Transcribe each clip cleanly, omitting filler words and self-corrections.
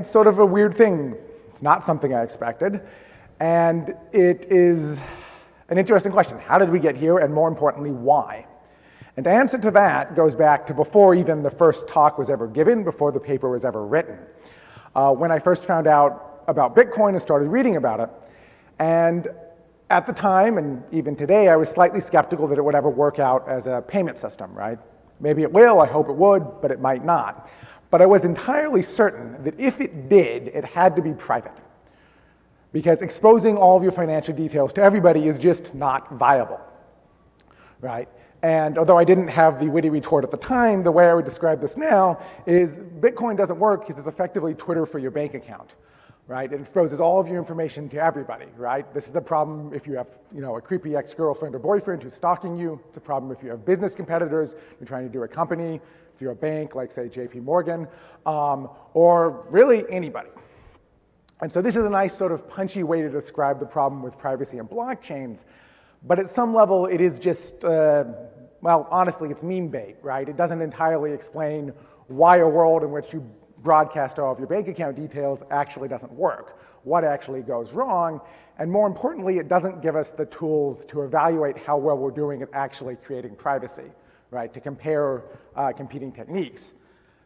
It's sort of a weird thing. It's not something I expected. And it is an interesting question. How did we get here? And more importantly, why? And the answer to that goes back to before even the first talk was ever given, before the paper was ever written. When I first found out about Bitcoin and started reading about it. And at the time, and even today, I was slightly skeptical that it would ever work out as a payment system, right? Maybe it will, I hope it would, but it might not. But I was entirely certain that if it did, it had to be private. Because exposing all of your financial details to everybody is just not viable, right? And although I didn't have the witty retort at the time, the way I would describe this now is Bitcoin doesn't work because it's effectively Twitter for your bank account, right? It exposes all of your information to everybody, right? This is the problem if you have, a creepy ex-girlfriend or boyfriend who's stalking you. It's a problem if you have business competitors, you're trying to do a company, if you're a bank like, say, JP Morgan, or really anybody. And so this is a nice sort of punchy way to describe the problem with privacy and blockchains. But at some level, it is just, well, honestly, it's meme bait, right? It doesn't entirely explain why a world in which you broadcast all of your bank account details actually doesn't work, what actually goes wrong, and more importantly, it doesn't give us the tools to evaluate how well we're doing at actually creating privacy, right? To compare competing techniques.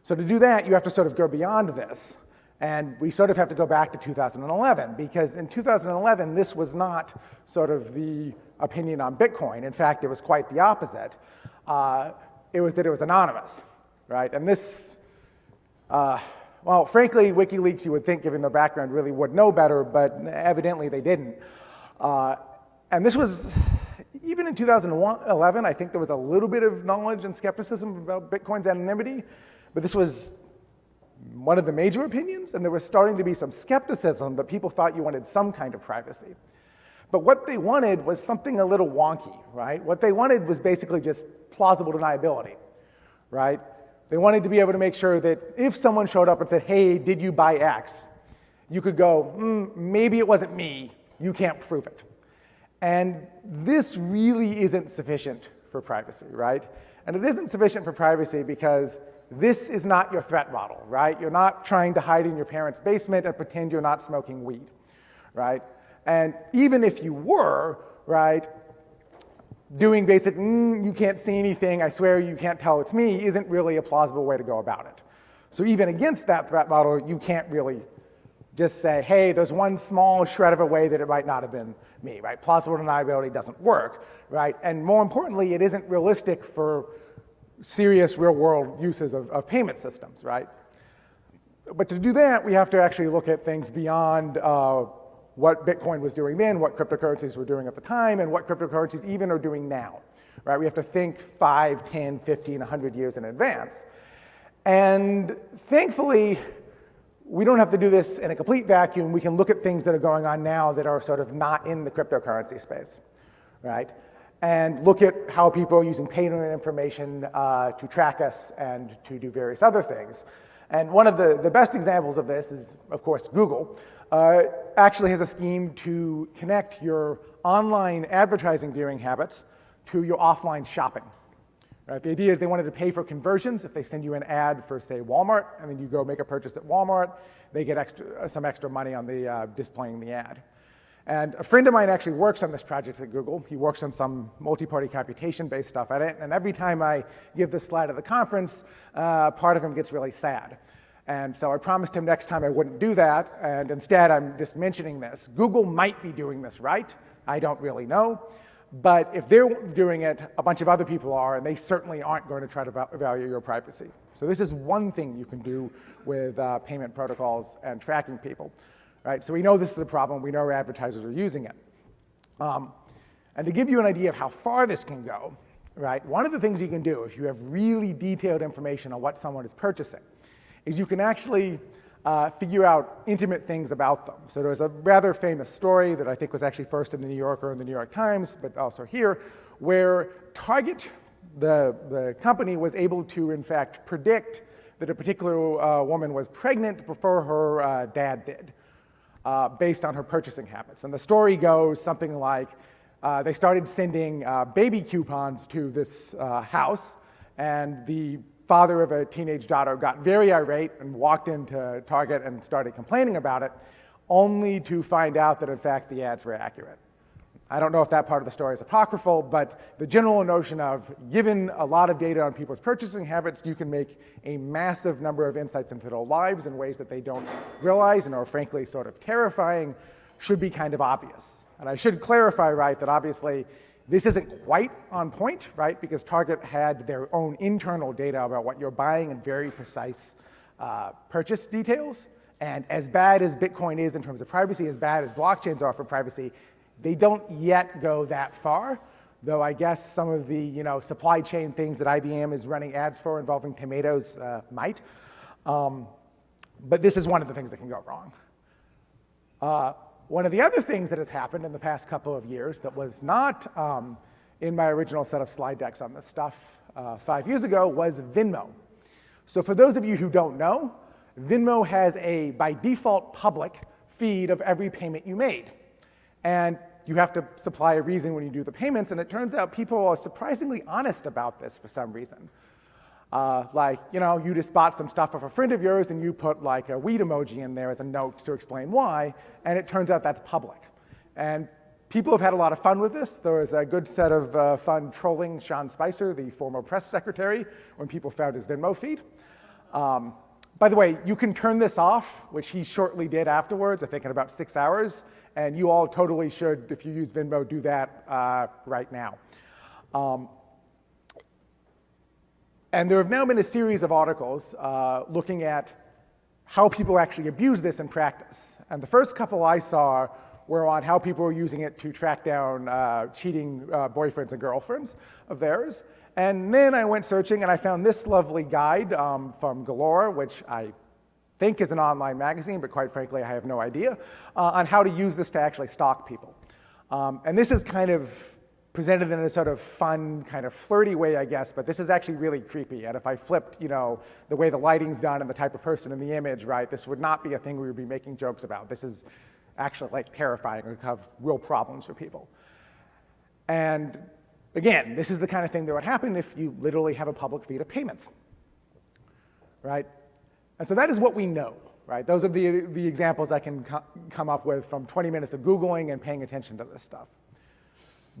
So to do that, you have to sort of go beyond this. And we sort of have to go back to 2011, because in 2011, this was not sort of the opinion on Bitcoin. In fact, it was quite the opposite. It was that it was anonymous, right? And this, well, frankly, WikiLeaks, you would think, given their background, really would know better, but evidently they didn't. And this was, even in 2011, I think there was a little bit of knowledge and skepticism about Bitcoin's anonymity, but this was one of the major opinions, and there was starting to be some skepticism that people thought you wanted some kind of privacy. But what they wanted was something a little wonky, right? What they wanted was basically just plausible deniability, right? They wanted to be able to make sure that if someone showed up and said, hey, did you buy X? You could go, maybe it wasn't me, you can't prove it. And this really isn't sufficient for privacy, right? And it isn't sufficient for privacy because this is not your threat model, right? You're not trying to hide in your parents' basement and pretend you're not smoking weed, right? And even if you were, right, doing basic, you can't see anything, I swear you can't tell it's me, isn't really a plausible way to go about it. So even against that threat model, you can't really just say, hey, there's one small shred of a way that it might not have been me, right? Plausible deniability doesn't work, right? And more importantly, it isn't realistic for serious real-world uses of payment systems, right? But to do that, we have to actually look at things beyond what Bitcoin was doing then, what cryptocurrencies were doing at the time, and what cryptocurrencies even are doing now, right? We have to think 5, 10, 15, 100 years in advance. And thankfully, we don't have to do this in a complete vacuum. We can look at things that are going on now that are sort of not in the cryptocurrency space, right? And look at how people are using payment information to track us and to do various other things. And one of the best examples of this is, of course, Google. Actually has a scheme to connect your online advertising viewing habits to your offline shopping. Right? The idea is they wanted to pay for conversions. If they send you an ad for, say, Walmart, and then you go make a purchase at Walmart, they get some extra money on the displaying the ad. And a friend of mine actually works on this project at Google. He works on some multi-party computation-based stuff at it, and every time I give this slide at the conference, part of him gets really sad. And so I promised him next time I wouldn't do that, and instead I'm just mentioning this. Google might be doing this right. I don't really know. But if they're doing it, a bunch of other people are, and they certainly aren't going to try to value your privacy. So this is one thing you can do with payment protocols and tracking people. Right, so we know this is a problem. We know advertisers are using it. And to give you an idea of how far this can go, right, one of the things you can do if you have really detailed information on what someone is purchasing is you can actually figure out intimate things about them. So there's a rather famous story that I think was actually first in the New Yorker and the New York Times, but also here, where Target, the company, was able to, in fact, predict that a particular woman was pregnant before her dad did. Based on her purchasing habits. And the story goes something like they started sending baby coupons to this house, and the father of a teenage daughter got very irate and walked into Target and started complaining about it, only to find out that in fact the ads were accurate. I don't know if that part of the story is apocryphal, but the general notion of, given a lot of data on people's purchasing habits, you can make a massive number of insights into their lives in ways that they don't realize and are frankly sort of terrifying, should be kind of obvious. And I should clarify, right, that obviously this isn't quite on point, right, because Target had their own internal data about what you're buying and very precise purchase details. And as bad as Bitcoin is in terms of privacy, as bad as blockchains are for privacy, they don't yet go that far, though I guess some of the supply chain things that IBM is running ads for involving tomatoes might. But this is one of the things that can go wrong. One of the other things that has happened in the past couple of years that was not in my original set of slide decks on this stuff 5 years ago was Venmo. So for those of you who don't know, Venmo has a, by default, public feed of every payment you made. And you have to supply a reason when you do the payments, and it turns out people are surprisingly honest about this for some reason. You just bought some stuff of a friend of yours and you put like a weed emoji in there as a note to explain why, and it turns out that's public. And people have had a lot of fun with this. There was a good set of fun trolling Sean Spicer, the former press secretary, when people found his Venmo feed. By the way, you can turn this off, which he shortly did afterwards, I think in about 6 hours, and you all totally should, if you use Venmo, do that right now. And there have now been a series of articles looking at how people actually abuse this in practice. And the first couple I saw were on how people were using it to track down cheating boyfriends and girlfriends of theirs. And then I went searching and I found this lovely guide from Galore, which I think is an online magazine, but quite frankly, I have no idea, on how to use this to actually stalk people. And this is kind of presented in a sort of fun, kind of flirty way, I guess, but this is actually really creepy. And if I flipped, the way the lighting's done and the type of person in the image, right, this would not be a thing we would be making jokes about. This is actually like terrifying and have real problems for people. And again, this is the kind of thing that would happen if you literally have a public feed of payments, right? And so that is what we know, right? Those are the examples I can come up with from 20 minutes of Googling and paying attention to this stuff.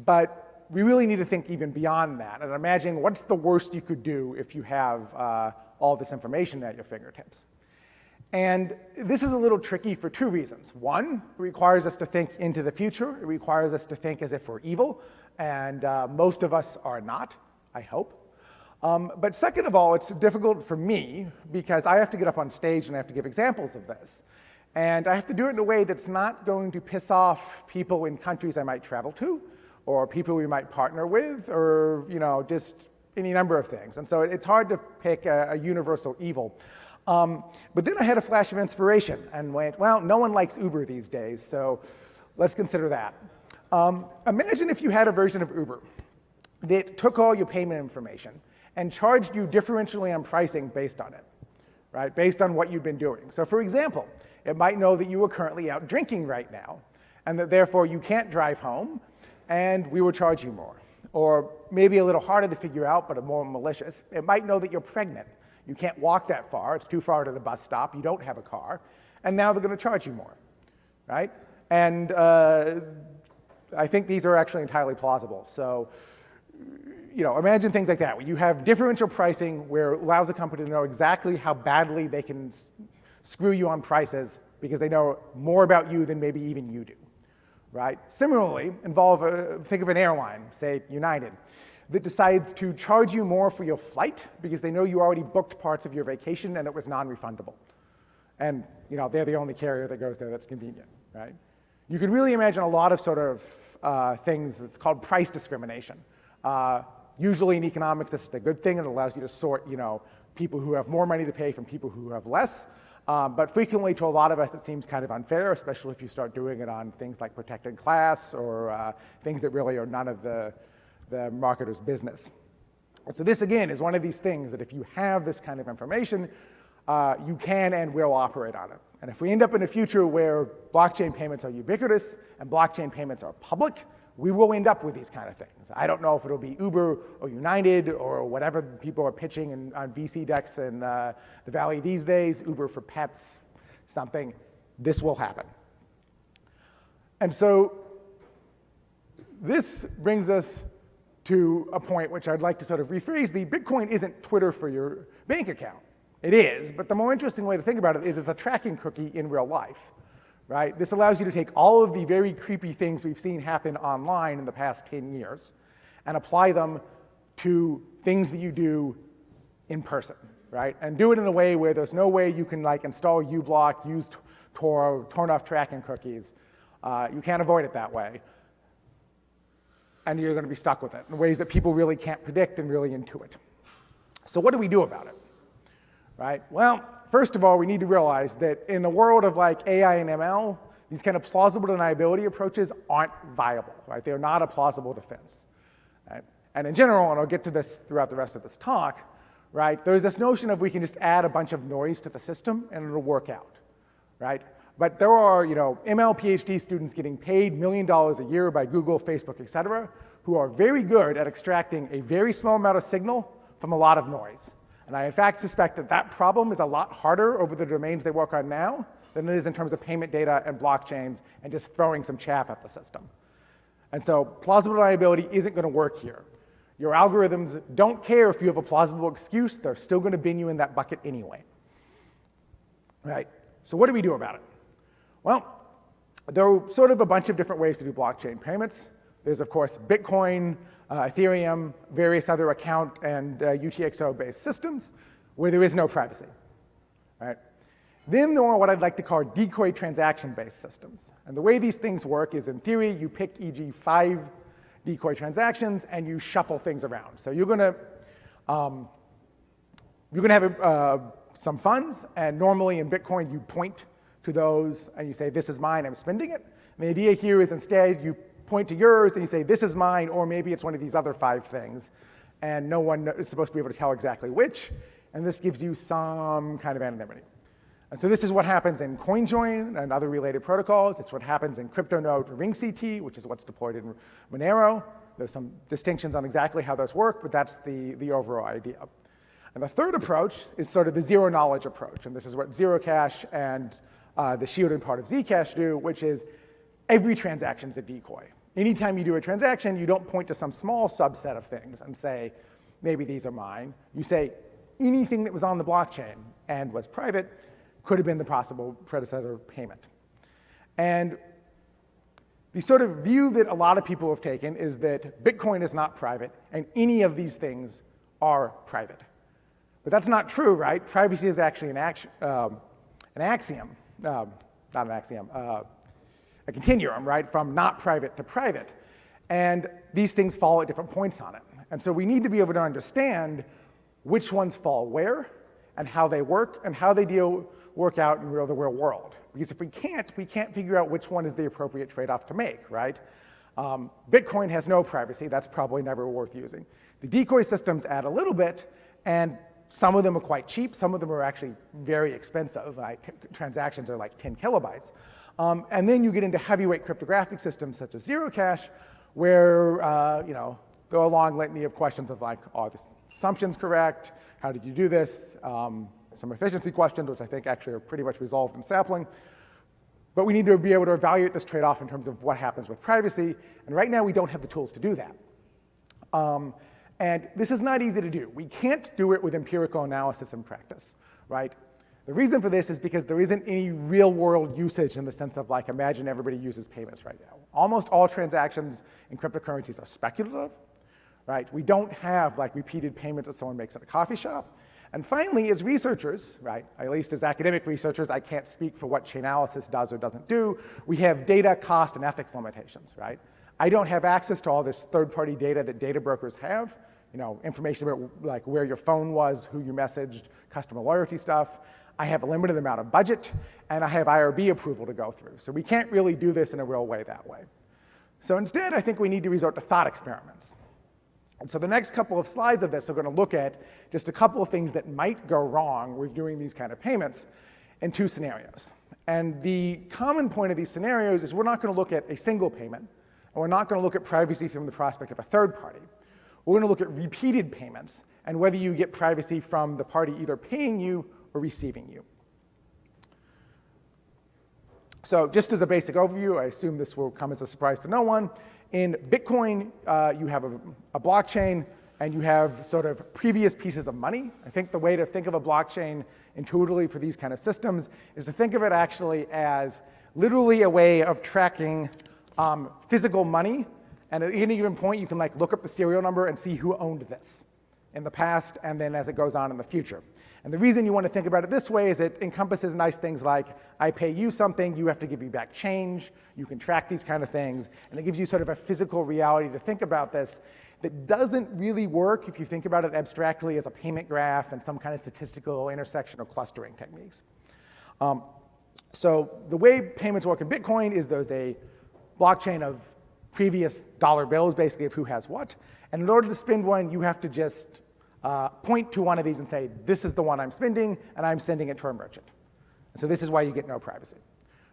But we really need to think even beyond that and imagine what's the worst you could do if you have all this information at your fingertips. And this is a little tricky for two reasons. One, it requires us to think into the future. It requires us to think as if we're evil, and most of us are not, I hope. But second of all, it's difficult for me because I have to get up on stage and I have to give examples of this. And I have to do it in a way that's not going to piss off people in countries I might travel to, or people we might partner with, or just any number of things. And so it's hard to pick a universal evil. But then I had a flash of inspiration and went, well, no one likes Uber these days, so let's consider that. Imagine if you had a version of Uber that took all your payment information and charged you differentially on pricing based on it, right? Based on what you've been doing. So for example, it might know that you were currently out drinking right now, and that therefore you can't drive home, and we will charge you more. Or maybe a little harder to figure out, but more malicious. It might know that you're pregnant. You can't walk that far. It's too far to the bus stop. You don't have a car. And now they're going to charge you more, right? And I think these are actually entirely plausible. So, imagine things like that, where you have differential pricing where it allows a company to know exactly how badly they can screw you on prices because they know more about you than maybe even you do, right? Similarly, think of an airline, say United, that decides to charge you more for your flight because they know you already booked parts of your vacation and it was non-refundable. And they're the only carrier that goes there that's convenient, right? You could really imagine a lot of sort of things that's called price discrimination. Usually in economics, this is the good thing. It allows you to sort, people who have more money to pay from people who have less. But frequently, to a lot of us, it seems kind of unfair, especially if you start doing it on things like protected class or things that really are none of the marketer's business. And so this, again, is one of these things that if you have this kind of information, you can and will operate on it. And if we end up in a future where blockchain payments are ubiquitous and blockchain payments are public, we will end up with these kind of things. I don't know if it'll be Uber or United or whatever people are pitching on VC decks in the Valley these days, Uber for pets, something. This will happen. And so this brings us to a point which I'd like to sort of rephrase. The Bitcoin isn't Twitter for your bank account. It is, but the more interesting way to think about it is it's a tracking cookie in real life, right? This allows you to take all of the very creepy things we've seen happen online in the past 10 years and apply them to things that you do in person, right? And do it in a way where there's no way you can like install uBlock, use Tor, turn off tracking cookies. You can't avoid it that way. And you're going to be stuck with it in ways that people really can't predict and really intuit. So what do we do about it? Right? Well, first of all, we need to realize that in the world of like AI and ML, these kind of plausible deniability approaches aren't viable, right? They're not a plausible defense. Right? And in general, and I'll get to this throughout the rest of this talk, right? There's this notion of we can just add a bunch of noise to the system and it'll work out, right? But there are, ML PhD students getting paid $1 million a year by Google, Facebook, et cetera, who are very good at extracting a very small amount of signal from a lot of noise. And I, in fact, suspect that that problem is a lot harder over the domains they work on now than it is in terms of payment data and blockchains and just throwing some chaff at the system. And so plausible deniability isn't going to work here. Your algorithms don't care if you have a plausible excuse. They're still going to bin you in that bucket anyway. Right? So what do we do about it? Well, there are sort of a bunch of different ways to do blockchain payments. There's, of course, Bitcoin, Ethereum, various other account and UTXO-based systems where there is no privacy. Right? Then there are what I'd like to call decoy transaction-based systems. And the way these things work is, in theory, you pick, e.g., 5 decoy transactions and you shuffle things around. So you're going to have some funds, and normally in Bitcoin you point to those and you say, this is mine, I'm spending it. And the idea here is instead you point to yours and you say, this is mine, or maybe it's one of these other 5 things, and no one is supposed to be able to tell exactly which, and this gives you some kind of anonymity. And so this is what happens in CoinJoin and other related protocols. It's what happens in CryptoNode RingCT, which is what's deployed in Monero. There's some distinctions on exactly how those work, but that's the overall idea. And the third approach is sort of the zero-knowledge approach, and this is what Zerocash and the shielded part of Zcash do, which is every transaction is a decoy. Anytime you do a transaction, you don't point to some small subset of things and say, maybe these are mine. You say anything that was on the blockchain and was private could have been the possible predecessor payment. And the sort of view that a lot of people have taken is that Bitcoin is not private and any of these things are private. But that's not true, right? Privacy is actually an axiom, not an axiom, a continuum, right, from not private to private. And these things fall at different points on it. And so we need to be able to understand which ones fall where and how they work and how they work out in the real world. Because if we can't figure out which one is the appropriate trade-off to make, right? Bitcoin has no privacy. That's probably never worth using. The decoy systems add a little bit, and some of them are quite cheap. Some of them are actually very expensive. Transactions are like 10 kilobytes. And then you get into heavyweight cryptographic systems such as Zerocash, where go a long litany of questions of like, are the assumptions correct? How did you do this? Some efficiency questions, which I think actually are pretty much resolved in sampling. But we need to be able to evaluate this trade-off in terms of what happens with privacy. And right now, we don't have the tools to do that. And this is not easy to do. We can't do it with empirical analysis and practice, right? The reason for this is because there isn't any real-world usage in the sense of, like, imagine everybody uses payments right now. Almost all transactions in cryptocurrencies are speculative, right? We don't have, like, repeated payments that someone makes at a coffee shop. And finally, as researchers, right, at least as academic researchers, I can't speak for what Chainalysis does or doesn't do. We have data, cost, and ethics limitations, right? I don't have access to all this third-party data that data brokers have, information about like where your phone was, who you messaged, customer loyalty stuff. I have a limited amount of budget, and I have IRB approval to go through. So we can't really do this in a real way that way. So instead, I think we need to resort to thought experiments. And so the next couple of slides of this are going to look at just a couple of things that might go wrong with doing these kind of payments in 2 scenarios. And the common point of these scenarios is we're not going to look at a single payment And we're not going to look at privacy from the prospect of a third party. We're going to look at repeated payments and whether you get privacy from the party either paying you or receiving you. So just as a basic overview, I assume this will come as a surprise to no one. In Bitcoin, you have a blockchain, and you have sort of previous pieces of money. I think the way to think of a blockchain intuitively for these kind of systems is to think of it actually as literally a way of tracking physical money. And at any given point, you can like look up the serial number and see who owned this in the past and then as it goes on in the future. And the reason you want to think about it this way is it encompasses nice things like, I pay you something, you have to give me back change, you can track these kind of things, and it gives you sort of a physical reality to think about this that doesn't really work if you think about it abstractly as a payment graph and some kind of statistical intersection or clustering techniques. So the way payments work in Bitcoin is there's a blockchain of previous dollar bills, basically of who has what, and in order to spend one, you have to just point to one of these and say, this is the one I'm spending, and I'm sending it to a merchant. And so this is why you get no privacy,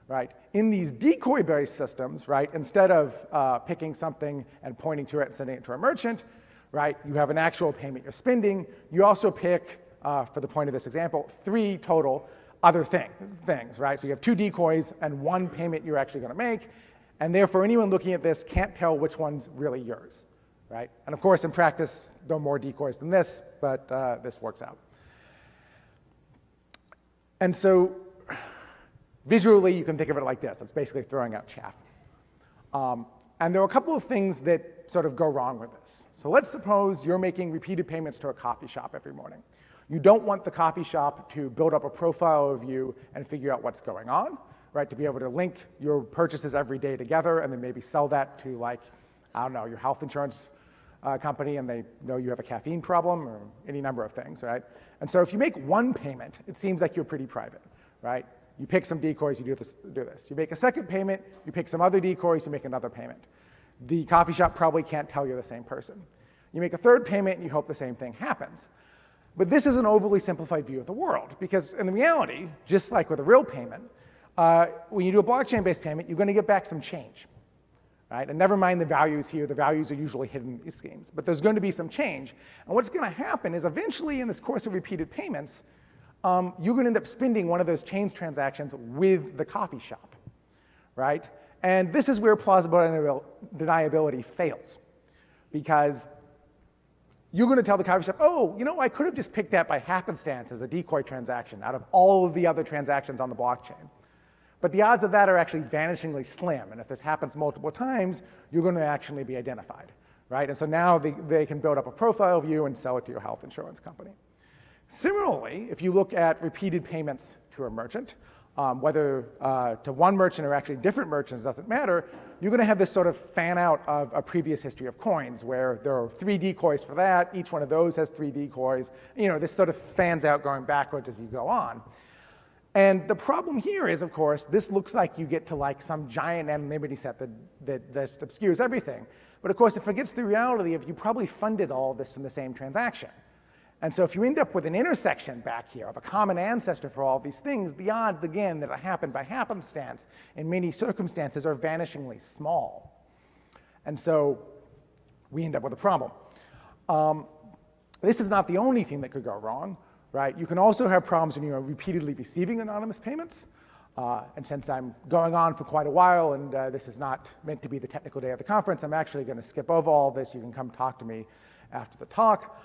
right? In these decoy-based systems, right, instead of picking something and pointing to it and sending it to a merchant, right, you have an actual payment you're spending. You also pick, for the point of this example, 3 total other things, right? So you have 2 decoys and 1 payment you're actually going to make, and therefore anyone looking at this can't tell which one's really yours. Right? And of course, in practice, there are more decoys than this, but this works out. And so visually, you can think of it like this. It's basically throwing out chaff. And there are a couple of things that sort of go wrong with this. So let's suppose you're making repeated payments to a coffee shop every morning. You don't want the coffee shop to build up a profile of you and figure out what's going on, right? To be able to link your purchases every day together and then maybe sell that to, like, I don't know, your health insurance company, and they know you have a caffeine problem or any number of things, right? And so if you make 1 payment, it seems like you're pretty private, right? You pick some decoys, you do this. You make a second payment, you pick some other decoys, you make another payment. The coffee shop probably can't tell you're the same person. You make a third payment and you hope the same thing happens. But this is an overly simplified view of the world, because in reality, just like with a real payment, when you do a blockchain-based payment, you're going to get back some change. Right? And never mind the values here, the values are usually hidden in these schemes, but there's going to be some change. And what's going to happen is eventually in this course of repeated payments, you're going to end up spending one of those change transactions with the coffee shop, right? And this is where plausible deniability fails, because you're going to tell the coffee shop, oh, you know, I could have just picked that by happenstance as a decoy transaction out of all of the other transactions on the blockchain. But the odds of that are actually vanishingly slim. And if this happens multiple times, you're going to actually be identified, right? And so now they can build up a profile of you and sell it to your health insurance company. Similarly, if you look at repeated payments to a merchant, whether to one merchant or actually different merchants, it doesn't matter, you're going to have this sort of fan out of a previous history of coins where there are 3 decoys for that. Each one of those has 3 decoys. You know, this sort of fans out going backwards as you go on. And the problem here is, of course, this looks like you get to like some giant anonymity set that obscures everything. But of course, it forgets the reality of you probably funded all of this in the same transaction. And so if you end up with an intersection back here of a common ancestor for all of these things, the odds, again, that it happened by happenstance in many circumstances are vanishingly small. And so we end up with a problem. This is not the only thing that could go wrong. Right? You can also have problems when you're repeatedly receiving anonymous payments. And since I'm going on for quite a while and this is not meant to be the technical day of the conference, I'm actually going to skip over all of this. You can come talk to me after the talk.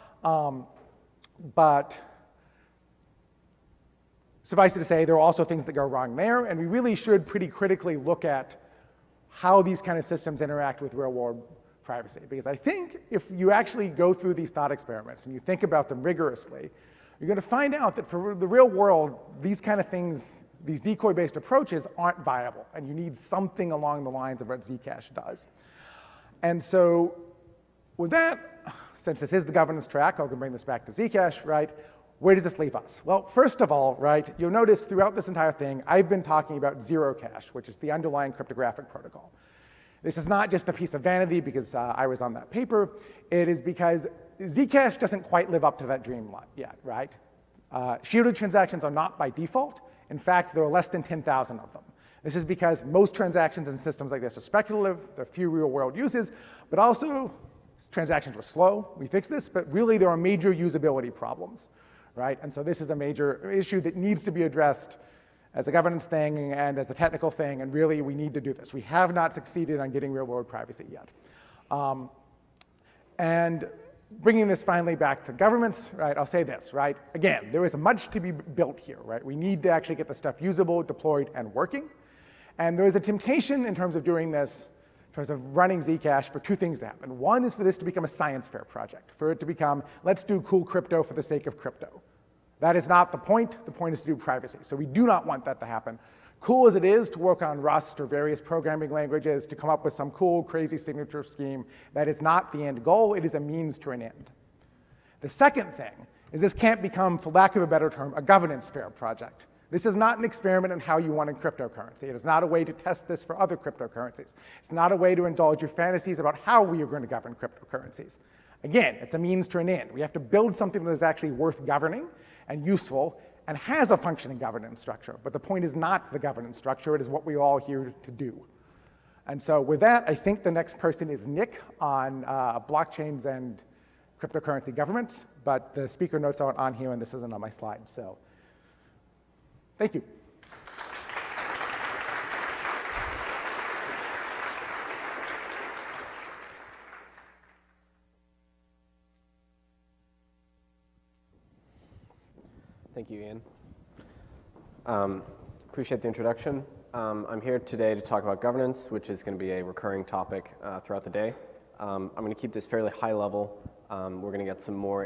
But suffice it to say, there are also things that go wrong there, and we really should pretty critically look at how these kind of systems interact with real-world privacy. Because I think if you actually go through these thought experiments and you think about them rigorously, you're going to find out that for the real world, these kind of things, these decoy-based approaches aren't viable, and you need something along the lines of what Zcash does. And so with that, since this is the governance track, I'll bring this back to Zcash, right? Where does this leave us? Well, first of all, right, you'll notice throughout this entire thing, I've been talking about Zerocash, which is the underlying cryptographic protocol. This is not just a piece of vanity because I was on that paper. It is because Zcash doesn't quite live up to that dream yet, right? Shielded transactions are not by default. In fact, there are less than 10,000 of them. This is because most transactions in systems like this are speculative, there are few real-world uses, but also transactions were slow. We fixed this, but really there are major usability problems, right? And so this is a major issue that needs to be addressed as a governance thing and as a technical thing, and really we need to do this. We have not succeeded on getting real-world privacy yet. And bringing this finally back to governments, right, I'll say this, right? Again, there is much to be built here, right? We need to actually get the stuff usable, deployed, and working. And there is a temptation in terms of doing this, in terms of running Zcash, for two things to happen. One is for this to become a science fair project, for it to become, let's do cool crypto for the sake of crypto. That is not the point. The point is to do privacy. So we do not want that to happen. Cool as it is to work on Rust or various programming languages to come up with some cool, crazy signature scheme, that is not the end goal. It is a means to an end. The second thing is this can't become, for lack of a better term, a governance fair project. This is not an experiment in how you want in cryptocurrency. It is not a way to test this for other cryptocurrencies. It's not a way to indulge your fantasies about how we are going to govern cryptocurrencies. Again, it's a means to an end. We have to build something that is actually worth governing and useful and has a functioning governance structure. But the point is not the governance structure. It is what we're all here to do. And so with that, I think the next person is Nick on blockchains and cryptocurrency governments. But the speaker notes aren't on here, and this isn't on my slide. So thank you. Thank you, Ian. Appreciate the introduction. I'm here today to talk about governance, which is going to be a recurring topic throughout the day. I'm going to keep this fairly high level. We're going to get some more